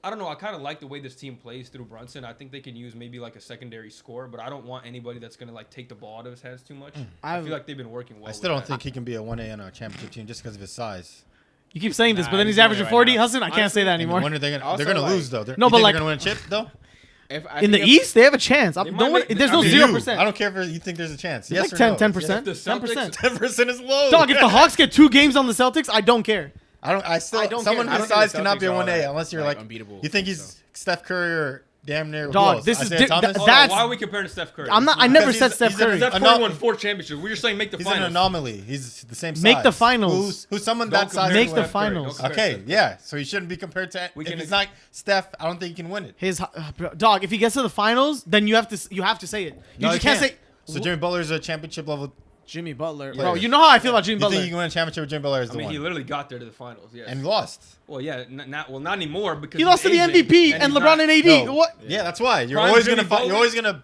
I don't know. I kind of like the way this team plays through Brunson. I think they can use maybe like a secondary score, but I don't want anybody that's gonna like take the ball out of his hands too much. I feel like they've been working well. I still don't think he can be a 1A on a championship team just because of his size. You keep saying this, but then he's averaging 40. Hassan, I can't say that anymore. They're gonna lose though. No, but like they're gonna win a chip though. In the East, they have a chance. There's no 0%. I don't care if you think there's a chance. Yes like or no? 10%. 10% is low. Dog, if the Hawks get 2 games on the Celtics, I don't care. Someone his size cannot be a 1A unless you're like unbeatable. You think he's Steph Curry or damn near. Dog, this is that's why are we comparing to Steph Curry? I never said Steph Curry. Steph Curry won 4 championships. We're just saying make the finals. He's an anomaly. He's the same size. Make the finals. Who's someone that size? Make the finals. Okay, yeah. So he shouldn't be compared to. If he's not Steph, I don't think he can win it. Dog, if he gets to the finals, then you have to say it. You just can't say. So Jimmy Butler's a championship level. Jimmy Butler, bro. You know how I feel about Jimmy Butler. You think you can win a championship with Jimmy Butler? I mean, he literally got there to the finals, yes. And he lost. Well, yeah, not anymore because he lost to the MVP and LeBron and AD. No. What? Yeah, that's why you're always gonna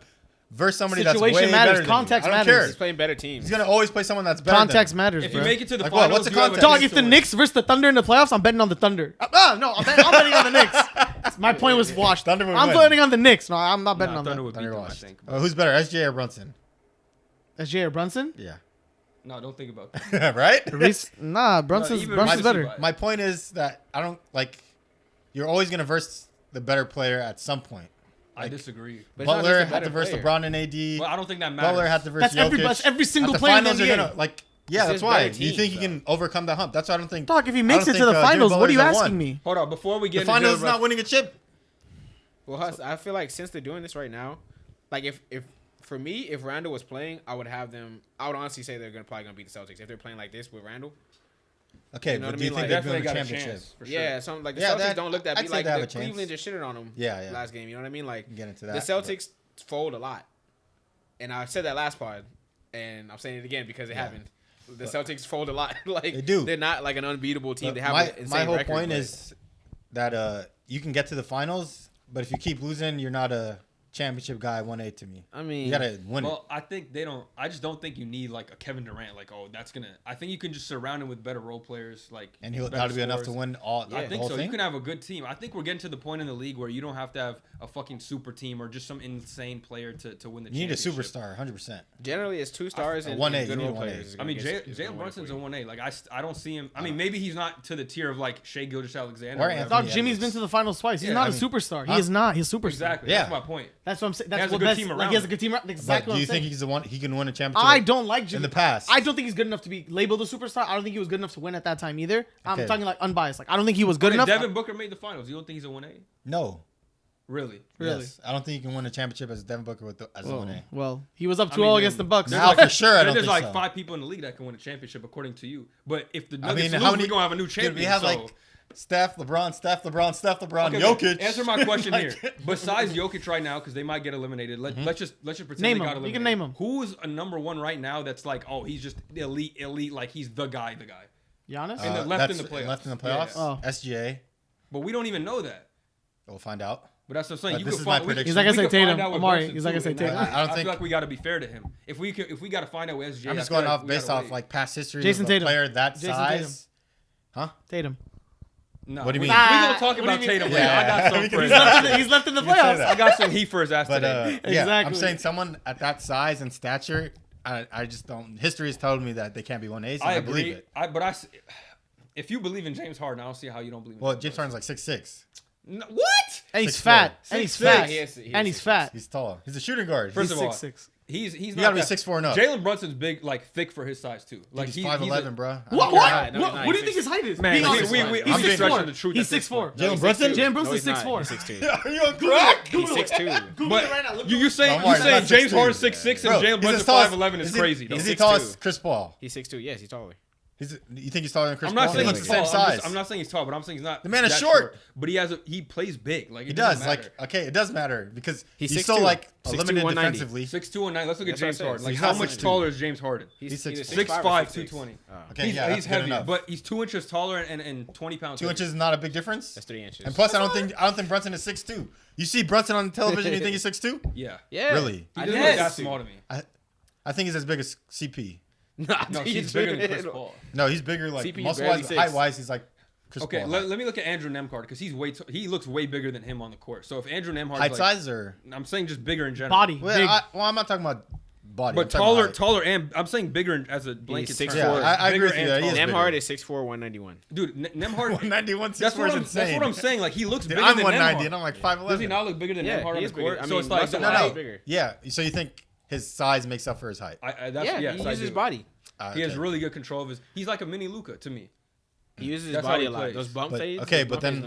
verse somebody that's way better. Context matters. He's playing better teams. He's gonna always play someone that's better. Context matters. If bro. you make it to the finals, what's the context? Dog, if the Knicks versus the Thunder in the playoffs, I'm betting on the Thunder. No, I'm betting on the Knicks. My point was washed. I'm betting on the Knicks. No, I'm not betting on the Thunder. I think. Who's better, SJ or Brunson? SJ or Brunson? Yeah. No, don't think about that. Right? Brunson's better. My point is that I don't like. You're always gonna verse the better player at some point. I disagree. Butler had to verse LeBron and AD. Well, I don't think that matters. Butler had to verse Jokic. That's every single player in the NBA. Yeah, that's why. You think he can overcome that hump? That's why I don't think. Dog, if he makes it to the finals, what are you asking me? Hold on, before we get the finals is not winning a chip. Well, I feel like since they're doing this right now, like if for me, if Randall was playing, I would honestly say they're probably gonna beat the Celtics if they're playing like this with Randall. Okay, you know but do you like, think they're doing a championship? Yeah, something like the Celtics don't look that big. Like the Cleveland just shitted on them. Yeah. Last game, you know what I mean? Like get into that, the Celtics fold a lot, and I said that last pod, and I'm saying it again because it happened. The Celtics fold a lot. Like they do. They're not like an unbeatable team. They have my whole point is that you can get to the finals, but if you keep losing, you're not a championship guy 1A to me. I mean, you gotta win it. Well, I think they don't. I just don't think you need like a Kevin Durant. Like, that's gonna. I think you can just surround him with better role players. Like, and that'll be enough to win all. I think so. Thing? You can have a good team. I think we're getting to the point in the league where you don't have to have a fucking super team or just some insane player to win the championship. You need a superstar, 100%. Generally, it's 2 stars and 1A. Good role players. I mean, Jalen Brunson's a 1A. Like, I don't see him. I mean, maybe he's not to the tier of like Shai Gilgeous-Alexander. Dog, Jimmy's been to the finals twice. He's not a superstar. He is not. He's a superstar. Exactly. That's my point. That's what I'm saying. He has a good team around. He has a good team. Exactly. Do you think he's the one? He can win a championship? I don't like Jimmy. In the past, I don't think he's good enough to be labeled a superstar. I don't think he was good enough to win at that time either. I'm talking like unbiased. Like I don't think he was good enough. Devin Booker made the finals. You don't think he's a 1A? No. Really? Yes. I don't think you can win a championship as Devin Booker as a 1A. Well, he was up 2-0 against the Bucks. Now for sure, I don't think there's so. 5 people in the league that can win a championship according to you. But if the Nuggets lose, we're gonna have a new champion. We have like Steph, LeBron, Jokic. Answer my question here. Besides Jokic right now, because they might get eliminated. Let's just pretend they got eliminated. You can name him. Who's a number 1 right now? That's like, he's just elite. Like he's the guy. Giannis? And left in the playoffs. Left in the playoffs. Yeah. SGA. But we don't even know that. We'll find out. But that's what I'm saying. You can find. He's not gonna say Tatum. Omari. He's not gonna say Tatum. I feel like we got to be fair to him. If we got to find out with SGA, I'm just going off based off like past history. Jason of a Tatum. Player that size. Huh? Tatum. No. What do you mean? We're gonna talk about Tatum later. I got some for his He's left in the playoffs. I got some heat for his ass today. Exactly. I'm saying someone at that size and stature. I just don't. History has told me that they can't be 1A. So I believe it. If you believe in James Harden, I don't see how you don't believe in Well, James Harden's like 6'6". No, what? And he's fat. And he's fat. And he's fat. He's tall. He's a shooting guard. First of all, 6'6". He's not. You gotta be 6'4" and up. Jalen Brunson's big, like thick for his size too. Like he's 5'11", bro. What? What do you think his height is? Man, he's 6'4". He's 6'4". Jalen Brunson. Jalen Brunson's 6'4". He's 6'2". Are you on crack? He's 6'2". Google it right now. You saying James Harden's 6'6" and Jalen Brunson 5'11" is crazy? Is he tall as Chris Paul? He's 6'2". Yes, he's taller. You think he's taller than Chris Paul? I'm not saying he's the same size. I'm not saying he's tall, but I'm saying he's not. The man is short, but he plays big. Like he does. Like it does matter because he's 6'2". still like 6'2", limited 190. defensively. 6'2" and 9. Let's look at James Harden. Like He's how not much 6'2". taller is James Harden? He's 6'5", 220. Okay, he's heavy, but he's 2 inches taller and 20 pounds. 2 inches is not a big difference. That's 3 inches. And plus, I don't think Brunson is 6'2". You see Brunson on television, you think he's 6'2"? Yeah. Really? He doesn't look that small to me. I think he's as big as CP. No, he's bigger than Chris Paul. No, he's bigger. Like CP muscle-wise, height-wise, he's like Okay, let me look at Andrew Nemhard because he looks way bigger than him on the court. So if Andrew Nemhard height size or I'm saying just bigger in general. Body. well, I'm not talking about body, but taller, and I'm saying bigger as a blanket. 6'4". Yeah, I agree with you. Nemhard is 6'4", 191. Dude, Nemhard 191. That's what I'm saying. Like he looks bigger I'm than 190 Nemhard. and I'm like 5'11". Does he not look bigger than Nemhard on the court? So it's like no. bigger. Yeah. So you think his size makes up for his height? He uses his body. He has really good control of his. He's like a mini Luka to me. He uses his body a lot. Those bump fades. Okay, but then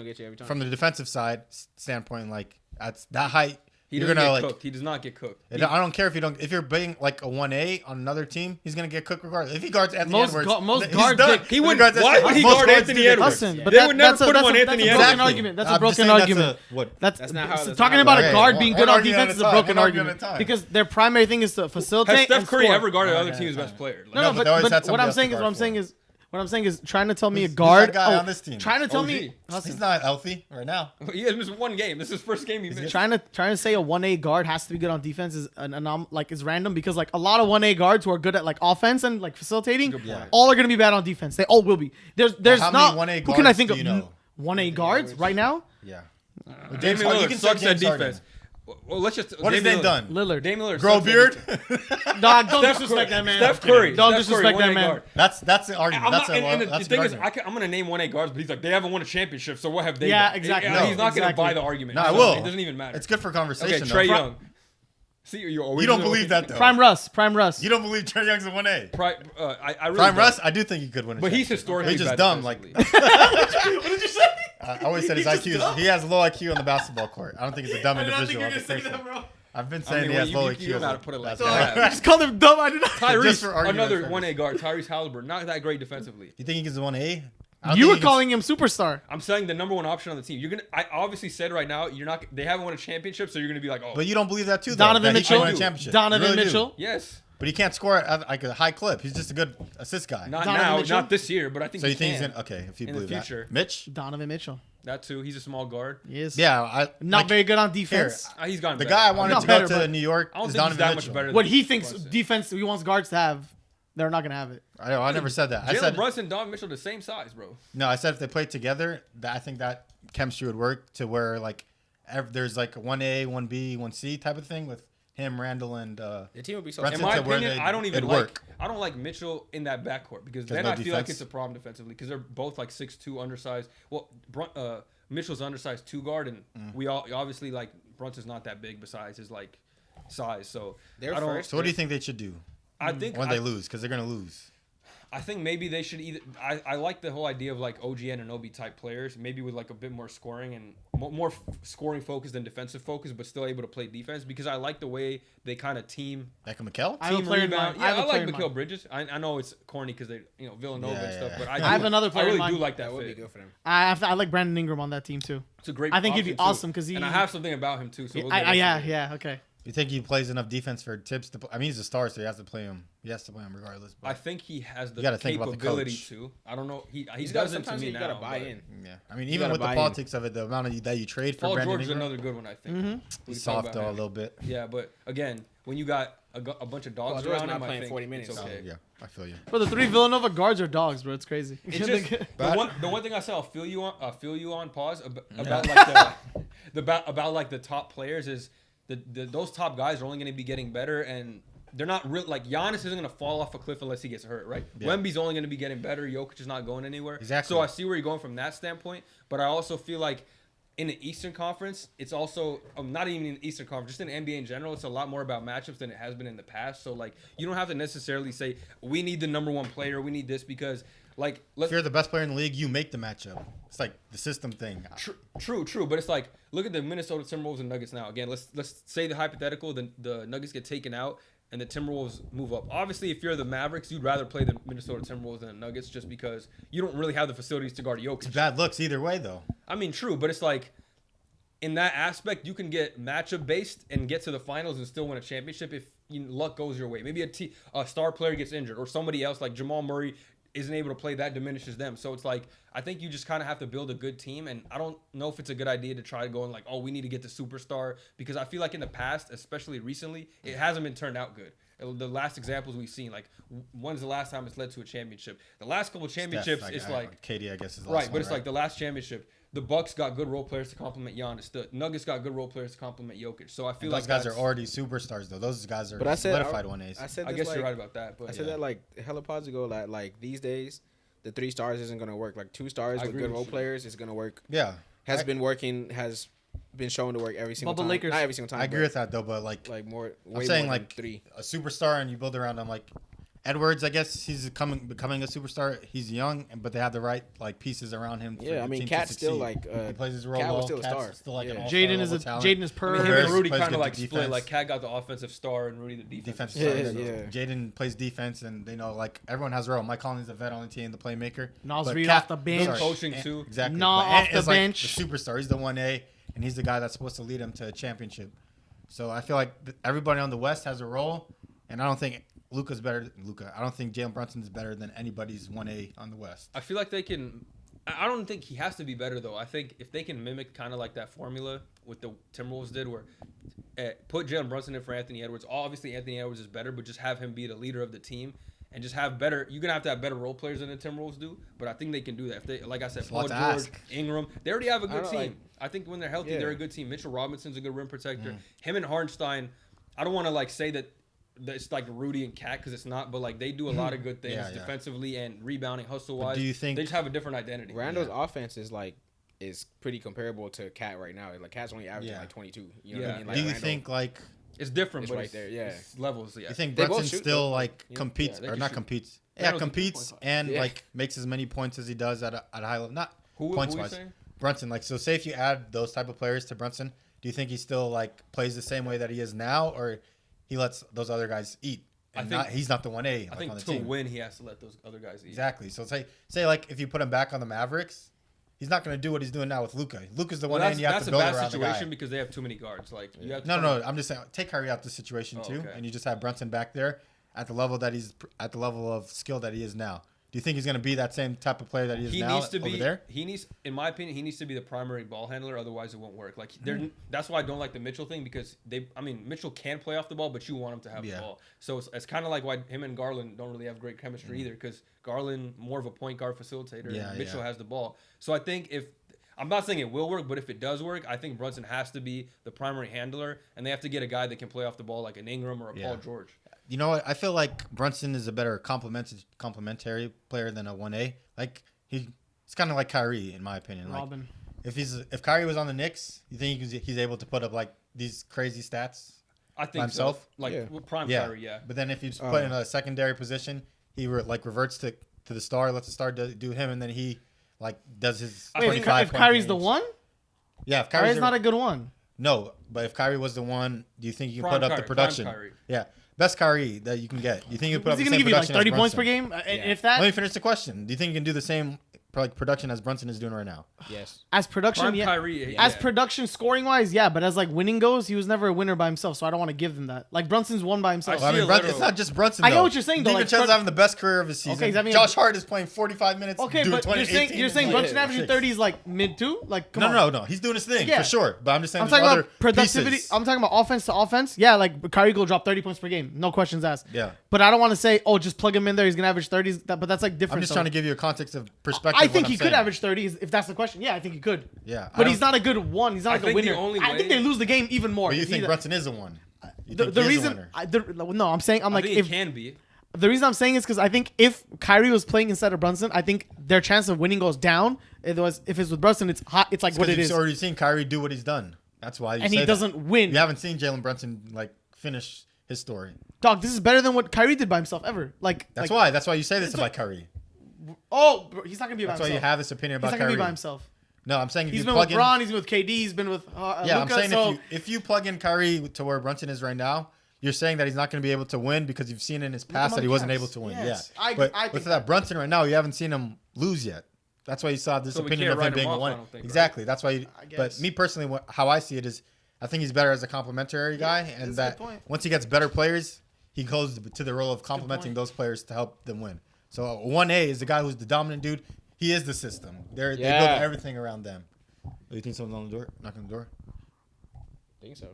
from the defensive side standpoint, like at that height, you're gonna like. Cooked. He does not get cooked. I don't care if you're being like a 1A on another team, he's gonna get cooked regardless. If he guards Anthony Edwards, most guards he would. Why would he guard Anthony Edwards? Listen, they would never put him on Anthony Edwards. That's a broken argument. That's not how. Talking about a guard being good on defense is a broken argument because their primary thing is to facilitate. Has Steph Curry ever guarded other team's best player? No, but what I'm saying is trying to tell me a guard on this team. Trying to tell me he's not healthy right now. He has missed one game. This is his first game he missed. Trying to say a 1A guard has to be good on defense is is random because like a lot of 1A guards who are good at like offense and like facilitating, all are gonna be bad on defense. They all will be. There's not. Who can I think of? 1A guards right now? Yeah. Damian Lillard sucks at defense. Well, let's just. What has they done? Lillard. Damian Lillard. Grow beard? Nah, don't disrespect that man. Steph Curry. Don't disrespect that man. That's the argument. The thing is, I'm gonna name 1A guards, but he's like they haven't won a championship, so what have they? Yeah, done? exactly. He's not gonna buy the argument. No, I will. It doesn't even matter. It's good for conversation. Okay, Trae Young. See, you don't believe that though. Prime Russ. You don't believe Trae Young's a 1A. I really Prime Russ, I do think he could win. But he's historically just bad dumb. Like What did you say? I always said his IQ. He has low IQ on the basketball court. I don't think he's a dumb individual. I've been saying he has low IQ. You know how to put it like I that. just called him dumb. I did not. Tyrese, another 1A guard. Tyrese Halliburton, not that great defensively. You think he gets a 1A? You were calling him superstar. I'm saying the number one option on the team. I obviously said right now you're not. They haven't won a championship, so you're gonna be like, oh. But you don't believe that too, though. Donovan Mitchell. Donovan Mitchell. Yes. But he can't score at like a high clip. He's just a good assist guy. Not now, not this year, but I think. So you think can. he's gonna? Okay, if you in believe the future, that. Mitch. Donovan Mitchell. That too. He's a small guard. He is. Yeah, not very good on defense. He's gone. The guy I wanted to go to New York is Donovan Mitchell. What he thinks defense he wants guards to have, they're not gonna have it. I know. I never said that. Jalen Brunson and Donovan Mitchell the same size, bro. No, I said if they played together, I think that chemistry would work to where like there's like a 1A, 1B, 1C type of thing with him, Randall, and the team would be so. In my opinion, I don't like Mitchell in that backcourt because then I feel like it's a problem defensively because they're both like 6'2", undersized. Well, Mitchell's undersized 2 guard, and we all obviously like Brunson's not that big besides his like size. So So what do you think they should do? I think when they lose, because they're gonna lose. I think maybe they should either. I like the whole idea of like OG Anunoby type players, maybe with like a bit more scoring and more scoring focus than defensive focus, but still able to play defense because I like the way they kind of team. Like a Mikal? Team rebound. Yeah, I like Mikal Bridges. I know it's corny because they Villanova and stuff, but I have another player. I really do like that. That would be good for them. I like Brandon Ingram on that team too. It's a great. I think he'd be awesome because he. And I have something about him too. So okay. You think he plays enough defense for Tibbs to? I mean, he's a star, so he has to play him. He has to play him regardless. But I think he has the capability to. I don't know. He doesn't to me now. Gotta buy in. Yeah, I mean, even with the politics of it, the amount that you trade for Brandon George is another good one. I think he's soft though a little bit. Yeah, but again, when you got a bunch of dogs around him, playing 40 minutes. It's okay. Yeah, I feel you. But the 3 Villanova guards are dogs, bro. It's crazy. It's just, the one thing I said, I'll feel you on pause about like about like the top players is. Those top guys are only going to be getting better, and they're not real. Like Giannis isn't going to fall off a cliff unless he gets hurt, right? Yeah. Wemby's only going to be getting better. Jokic is not going anywhere. Exactly. So I see where you're going from that standpoint, but I also feel like in the Eastern Conference, it's also not even in the Eastern Conference, just in the NBA in general, it's a lot more about matchups than it has been in the past. So like, you don't have to necessarily say we need the number one player, we need this because. Like, if you're the best player in the league, you make the matchup. It's like the system thing. True. But it's like, look at the Minnesota Timberwolves and Nuggets now. Again, let's say the hypothetical, the Nuggets get taken out and the Timberwolves move up. Obviously, if you're the Mavericks, you'd rather play the Minnesota Timberwolves than the Nuggets just because you don't really have the facilities to guard Jokic. It's bad looks either way, though. I mean, true, but it's like, in that aspect, you can get matchup based and get to the finals and still win a championship if luck goes your way. Maybe a star player gets injured or somebody else like Jamal Murray isn't able to play, that diminishes them. So it's like, I think you just kind of have to build a good team. And I don't know if it's a good idea to try to go and like, oh, we need to get the superstar. Because I feel like in the past, especially recently, it hasn't been turned out good. The last examples we've seen, like when's the last time it's led to a championship? The last couple championships, it's like KD, I guess is the right, last but one, it's like the last championship. The Bucks got good role players to complement Giannis. The Nuggets got good role players to complement Jokic. So I feel like those guys are already superstars though. Those guys are solidified 1As. I guess you're right about that. But I said that like hella pods ago. Like these days, the 3 stars isn't gonna work. Like 2 stars with good role players is gonna work. Yeah, has been working. Has been shown to work every single time. Lakers. Not every single time. I agree with that though, but like more. I'm saying more like 3. a superstar and you build around him. Like Edwards, I guess he's becoming a superstar. He's young, but they have the right like pieces around him. Yeah, I mean, Cat's still like he plays his role. Cat was well. still a star. Cat's still like an Jaden is talent. per. him and Rudy kind of like defense. split. Like Cat got the offensive star and Rudy the defensive star. Yeah. Jaden plays defense, and they know like everyone has a role. Mike Conley's a vet on the team, the playmaker. Nas Reed off the bench. Coaching too. Exactly. Off the bench. Like the superstar. He's the 1A, and he's the guy that's supposed to lead him to a championship. So I feel like everybody on the West has a role, and I don't think Luka's better than Luka. I don't think Jalen Brunson is better than anybody's 1A on the West. I feel like they can. I don't think he has to be better though. I think if they can mimic kind of like that formula what the Timberwolves did, where put Jalen Brunson in for Anthony Edwards. Obviously, Anthony Edwards is better, but just have him be the leader of the team and just have better. You're gonna have to have better role players than the Timberwolves do, but I think they can do that. If they, like I said, Paul George, Ingram, they already have a good team. I think when they're healthy, they're a good team. Mitchell Robinson's a good rim protector. Him and Hartenstein. I don't want to like say that it's like Rudy and Cat because it's not, but like they do a lot of good things defensively and rebounding, hustle wise. Do you think they just have a different identity? Rando's offense is pretty comparable to Cat right now. Like Cat's only averaging like 22. You know what I mean? Like, do you think like it's different? It's but right there. Yeah, it's levels. Yeah. You think Brunson still like competes or not competes? Yeah, competes and like makes as many points as he does at a high level. Not points wise. Brunson, like so. Say if you add those type of players to Brunson, do you think he still like plays the same way that he is now, or he lets those other guys eat? And he's not the 1A. I think to win, he has to let those other guys eat. Exactly. So say like if you put him back on the Mavericks, he's not going to do what he's doing now with Luka. Luka's the 1A, and you have to build around the guy. That's a bad situation because they have too many guards. Like you have no. I'm just saying take Kyrie out the situation too, and you just have Brunson back there at the level that he's at the level of skill that he is now. Do you think he's going to be that same type of player that he is now over there? He needs, in my opinion, he needs to be the primary ball handler. Otherwise, it won't work. Like that's why I don't like the Mitchell thing because Mitchell can play off the ball, but you want him to have the ball. So it's kind of like why him and Garland don't really have great chemistry either because Garland more of a point guard facilitator and Mitchell has the ball. So I think I'm not saying it will work, but if it does work, I think Brunson has to be the primary handler, and they have to get a guy that can play off the ball like an Ingram or a Paul George. You know what? I feel like Brunson is a better complementary player than a 1A. Like he's kind of like Kyrie in my opinion. Robin. Like if Kyrie was on the Knicks, you think he's able to put up like these crazy stats? I think himself. So. Like prime Kyrie, But then if he's put in a secondary position, he reverts to the star, lets the star do him, and then he like does his. Wait, if Kyrie's the one? Yeah, if Kyrie's not a good one. No, but if Kyrie was the one, do you think you can put up the production? Yeah. Best Kyrie that you can get. Do you think you can put up the same production? Is he going to give you like 30 points per game? If that. Let me finish the question. Do you think you can do the same production as Brunson is doing right now? Yes. As production, Kyrie, as production scoring wise, yeah. But as like winning goes, he was never a winner by himself. So I don't want to give him that. Like Brunson's won by himself. It's not just Brunson. I know what you're saying. Stephen Chell's having the best career of his season. Okay, Josh Hart is playing 45 minutes. Okay, but you're saying Brunson averaging 30 is like mid two? Like come on. No. He's doing his thing for sure. But I'm just saying. I'm talking about productivity. I'm talking about offense to offense. Yeah, like Kyrie will drop 30 points per game. No questions asked. Yeah. But I don't want to say, just plug him in there. He's gonna average 30s. But that's like different. I'm just trying to give you a context of perspective. I think he could average 30 if that's the question. Yeah, I think he could. Yeah. But he's not a good one. He's not like a winner. I think they lose the game even more. But you think Brunson is a one? The reason I'm saying like if can be. The reason I'm saying is because I think if Kyrie was playing instead of Brunson, I think their chance of winning goes down. If it's with Brunson, it's hot. It's like what it is. You've already seen Kyrie do what he's done. That's why. And he doesn't win. You haven't seen Jalen Brunson like finish his story. Dog, this is better than what Kyrie did by himself ever. That's why you say this about Kyrie. Oh, bro, he's not gonna be by himself. That's why you have this opinion about Kyrie. He's not gonna be by himself. No, I'm saying if he's you been plug with Bron, he's been with KD, he's been with Luka, I'm saying if you plug in Kyrie to where Brunson is right now, you're saying that he's not going to be able to win because you've seen in his past that he wasn't able to win. Yes. Yeah, but with that Brunson right now, you haven't seen him lose yet. That's why you saw this opinion of him being a one. Exactly. That's why. But me personally, how I see it is, I think he's better as a complementary guy, and that once he gets better players, he goes to the role of complementing those players to help them win. So 1A is the guy who's the dominant dude. He is the system. They build everything around them. Oh, you think someone's on the door? Knocking on the door? I think so.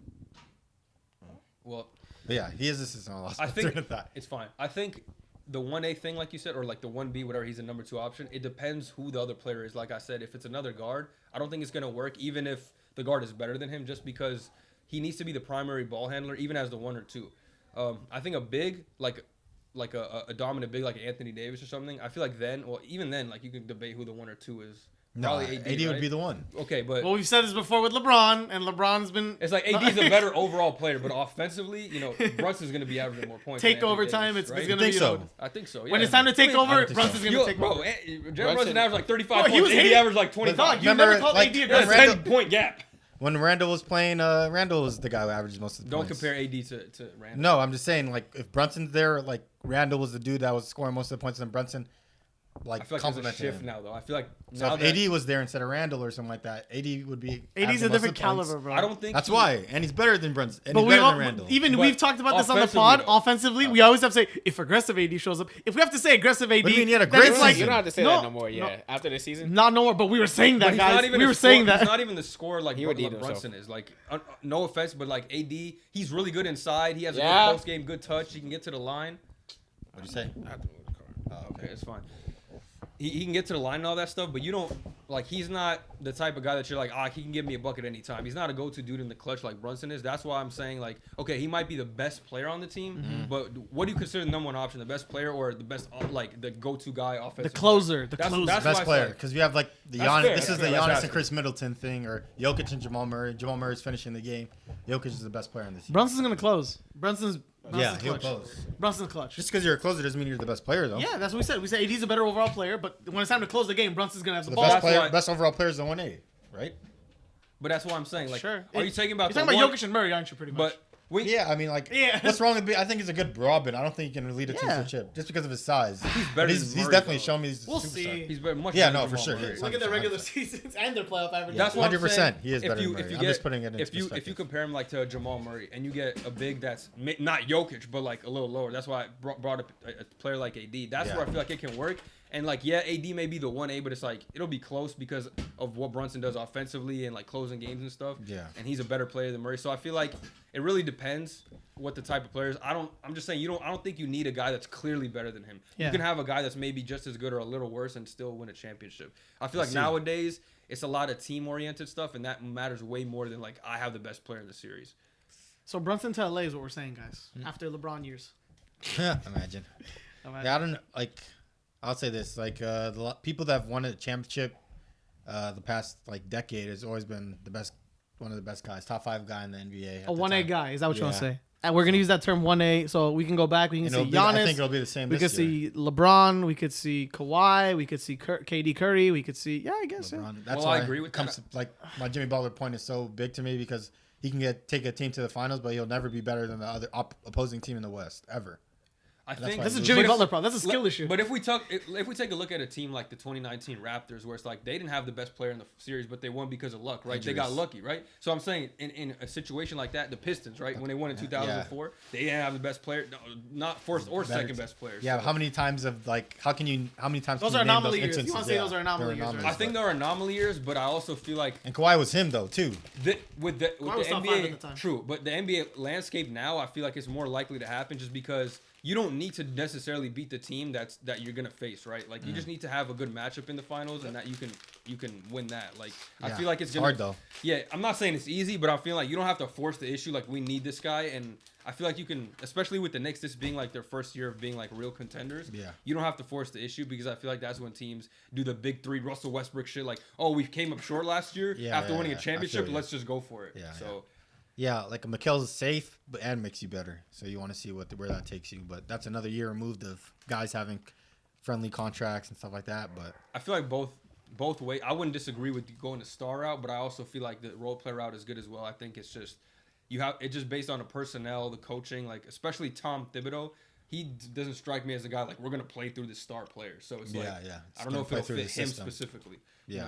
Well, yeah, he is assistant on loss. I think it's fine. I think the 1A thing, like you said, or like the 1B, whatever, he's a number 2 option. It depends who the other player is. Like I said, if it's another guard, I don't think it's gonna work, even if the guard is better than him, just because he needs to be the primary ball handler, even as the 1 or 2. I think a big like a dominant big like Anthony Davis or something. I feel like even then, like you can debate who the 1 or 2 is. No, AD right? would be the one. Okay, but we've said this before with LeBron, and LeBron's been. It's like AD's a better overall player, but offensively, Brunson's going to be averaging more points. Take over time, it's going to be. I think so. Yeah. When it's time to take over, Brunson's going to take over. Jalen Brunson averaged like 35 points. AD averaged like 25. You never called AD aggressive. 10-point gap. When Randall was playing, Randall was the guy who averages most of the points. Don't compare AD to Randall. No, I'm just saying, like, if Brunson's there, like, Randall was the dude that was scoring most of the points, and Brunson, like, I feel like there's a shift now, though. I feel like so if AD was there instead of Randall or something like that, AD would be. AD's a different caliber, bro. I don't think that's why, and he's better than Brunson. And he's better than Randall. We've talked about this on the pod. Offensively, we always have to say if aggressive AD shows up. If we have to say aggressive AD, what do you mean he had a great season? You don't have to say that no more. Yeah, after the season, not no more. But we were saying that, guys. We were saying that. He's not even the scorer like Brunson is. Like, no offense, but like AD, he's really good inside. He has a good post game, good touch. He can get to the line. What'd you say? I have to move the car. Oh, okay, it's fine. He can get to the line and all that stuff, but you don't like. He's not the type of guy that you're like, he can give me a bucket anytime. He's not a go-to dude in the clutch like Brunson is. That's why I'm saying like, okay, he might be the best player on the team, but what do you consider the number 1 option? The best player or the best like the go-to guy offensive? The closer, That's the best player because we have like the Giannis. Fair. This is the Giannis and Chris Middleton thing, or Jokic and Jamal Murray. Jamal Murray's finishing the game. Jokic is the best player on this team. Brunson's gonna close. Brunson's he'll close. Brunson's clutch. Just because you're a closer doesn't mean you're the best player, though. Yeah, that's what we said. We said AD's a better overall player, but when it's time to close the game, Brunson's gonna have the ball. Best overall player is the 1A, right? But that's what I'm saying. Like, sure. Are you talking about? You're talking about Jokic and Murray, aren't you? Pretty much. But I mean, like, what's wrong with? I think he's a good Robin. I don't think he can lead a team to a chip just because of his size. He's better. He's definitely shown me he's a we'll superstar. See. He's better. Much yeah, better no, for sure. Look at the regular seasons and their playoff average. That's what 100%. He is better than Murray. I'm just putting it in perspective. If you compare him like to Jamal Murray and you get a big that's not Jokic but like a little lower, that's why I brought up a player like AD. That's where I feel like it can work. And like, AD may be the 1A, but it's like it'll be close because of what Brunson does offensively and like closing games and stuff. Yeah. And he's a better player than Murray, so I feel like it really depends what the type of player is. I'm just saying I don't think you need a guy that's clearly better than him. Yeah. You can have a guy that's maybe just as good or a little worse and still win a championship. I feel like nowadays it's a lot of team oriented stuff, and that matters way more than like I have the best player in the series. So Brunson to LA is what we're saying, guys. After LeBron years. Imagine. Yeah, I don't like. I'll say this: like the people that have won a championship, the past like decade has always been one of the best guys, top 5 guy in the NBA. A 1A guy, is that what you want to say? And we're gonna use that term 1A, so we can go back. We can see Giannis. I think it'll be the same. We could see LeBron. We could see Kawhi. We could see KD Curry. We could see I guess. LeBron. Yeah. That's why I agree with that. Like my Jimmy Butler point is so big to me because he can take a team to the finals, but he'll never be better than the other opposing team in the West ever. I think this is Jimmy Butler problem. That's a skill issue. But if we take a look at a team like the 2019 Raptors, where it's like they didn't have the best player in the series, but they won because of luck, right? They got lucky, right? So I'm saying in a situation like that, the Pistons, right, when they won in 2004, they didn't have the best player, not first or second best players. Yeah, so. How many times those are anomaly years. You want to say those are anomaly years? I think they're anomaly years, but I also feel like and Kawhi was him though too. With the NBA, true, but the NBA landscape now, I feel like it's more likely to happen just because. You don't need to necessarily beat the team that you're gonna face, right? Like you just need to have a good matchup in the finals, and that you can win that. Like I feel like it's hard though. Yeah, I'm not saying it's easy, but I feel like you don't have to force the issue. Like we need this guy, and I feel like you can, especially with the Knicks, this being like their first year of being like real contenders. Yeah, you don't have to force the issue because I feel like that's when teams do the big 3 Russell Westbrook shit. Like, oh, we came up short last year after winning a championship. Let's just go for it. Yeah. So. Yeah. Yeah, like Mikal's safe and makes you better. So you want to see where that takes you. But that's another year removed of guys having friendly contracts and stuff like that. But I feel like both ways. I wouldn't disagree with going the star route, but I also feel like the role player route is good as well. I think it's just just based on the personnel, the coaching, like especially Tom Thibodeau. He doesn't strike me as a guy like we're gonna play through the star player. So it's I don't know if it'll fit him specifically. Yeah. You know?